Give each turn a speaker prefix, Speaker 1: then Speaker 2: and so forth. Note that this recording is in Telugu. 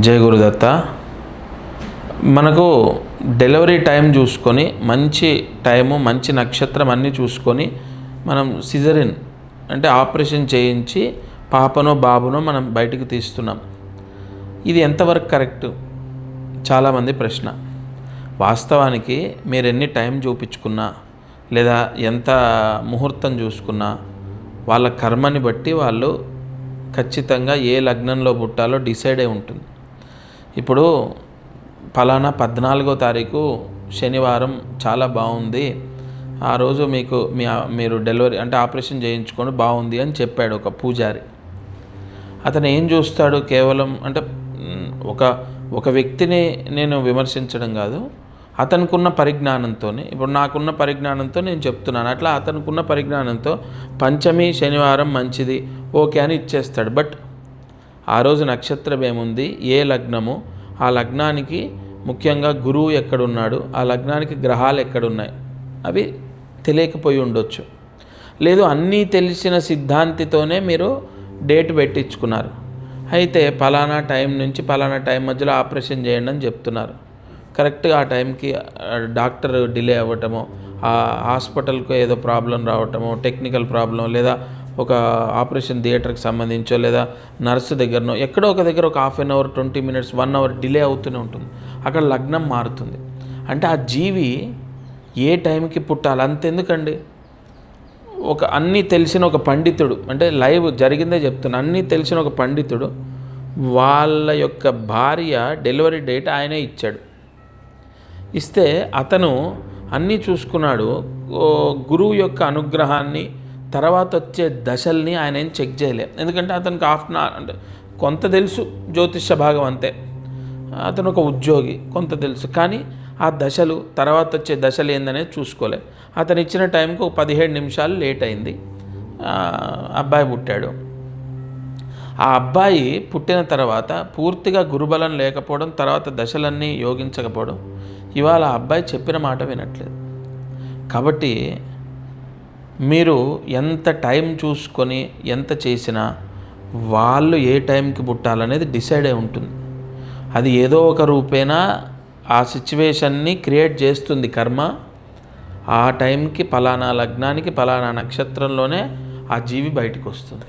Speaker 1: జై గురుదత్త. మనకు డెలివరీ టైం చూసుకొని మంచి టైము మంచి నక్షత్రం అన్నీ చూసుకొని మనం సిజరిన్ అంటే ఆపరేషన్ చేయించి పాపనో బాబునో మనం బయటికి తీస్తున్నాం. ఇది ఎంతవరకు కరెక్టు? చాలామంది ప్రశ్న. వాస్తవానికి మీరు ఎన్ని టైం చూపించుకున్నా లేదా ఎంత ముహూర్తం చూసుకున్నా వాళ్ళ కర్మని బట్టి వాళ్ళు ఖచ్చితంగా ఏ లగ్నంలో పుట్టాలో డిసైడ్ అయి ఉంటుంది. ఇప్పుడు ఫలానా 14వ తారీఖు శనివారం చాలా బాగుంది, ఆ రోజు మీరు డెలివరీ అంటే ఆపరేషన్ చేయించుకొని బాగుంది అని చెప్పాడు ఒక పూజారి. అతను ఏం చూస్తాడు? కేవలం అంటే ఒక వ్యక్తిని నేను విమర్శించడం కాదు, అతనుకున్న పరిజ్ఞానంతో, ఇప్పుడు నాకున్న పరిజ్ఞానంతో నేను చెప్తున్నాను. అట్లా అతనుకున్న పరిజ్ఞానంతో పంచమి శనివారం మంచిది ఓకే అని ఇచ్చేస్తాడు. బట్ ఆ రోజు నక్షత్రం ఏముంది, ఏ లగ్నము, ఆ లగ్నానికి ముఖ్యంగా గురువు ఎక్కడున్నాడు, ఆ లగ్నానికి గ్రహాలు ఎక్కడున్నాయి అవి తెలియకపోయి ఉండొచ్చు. లేదు అన్నీ తెలిసిన సిద్ధాంతితోనే మీరు డేట్ పెట్టించుకున్నారు. అయితే పలానా టైం నుంచి పలానా టైం మధ్యలో ఆపరేషన్ చేయండి అని చెప్తున్నారు. కరెక్ట్గా ఆ టైంకి డాక్టర్ డిలే అవ్వటమో, ఆ హాస్పిటల్కు ఏదో ప్రాబ్లం రావటమో, టెక్నికల్ ప్రాబ్లం, లేదా ఒక ఆపరేషన్ థియేటర్కి సంబంధించో, లేదా నర్సు దగ్గరనో ఎక్కడో ఒక దగ్గర ఒక half an hour 20 minutes 1 hour delay అవుతూనే ఉంటుంది. అక్కడ లగ్నం మారుతుంది. అంటే ఆ జీవి ఏ టైంకి పుట్టాలి అంతెందుకండి. అన్నీ తెలిసిన ఒక పండితుడు, అంటే లైవ్ జరిగిందే చెప్తున్నా, అన్నీ తెలిసిన ఒక పండితుడు వాళ్ళ యొక్క భార్య డెలివరీ డేట్ ఆయనే ఇచ్చాడు. ఇస్తే అతను అన్నీ చూసుకున్నాడు. గురువు యొక్క అనుగ్రహాన్ని తర్వాత వచ్చే దశల్ని ఆయన ఏం చెక్ చేయలేదు. ఎందుకంటే అతనికి అంటే కొంత తెలుసు జ్యోతిష భాగం అంతే, అతను ఒక ఉద్యోగి, కొంత తెలుసు. కానీ ఆ దశలు తర్వాత వచ్చే దశలు ఏందనేది చూసుకోలేదు. అతను ఇచ్చిన టైంకి ఒక 17 నిమిషాలు లేట్ అయింది. అబ్బాయి పుట్టాడు. ఆ అబ్బాయి పుట్టిన తర్వాత పూర్తిగా గురుబలం లేకపోవడం, తర్వాత దశలన్నీ యోగించకపోవడం, ఇవాళ ఆ అబ్బాయి చెప్పిన మాట వినట్లేదు. కాబట్టి మీరు ఎంత టైం చూసుకొని ఎంత చేసినా వాళ్ళు ఏ టైంకి పుట్టాలనేది డిసైడ్ అయి ఉంటుంది. అది ఏదో ఒక రూపేణా ఆ సిచ్యువేషన్ని క్రియేట్ చేస్తుంది కర్మ. ఆ టైంకి పలానా లగ్నానికి పలానా నక్షత్రంలోనే ఆ జీవి బయటకు వస్తుంది.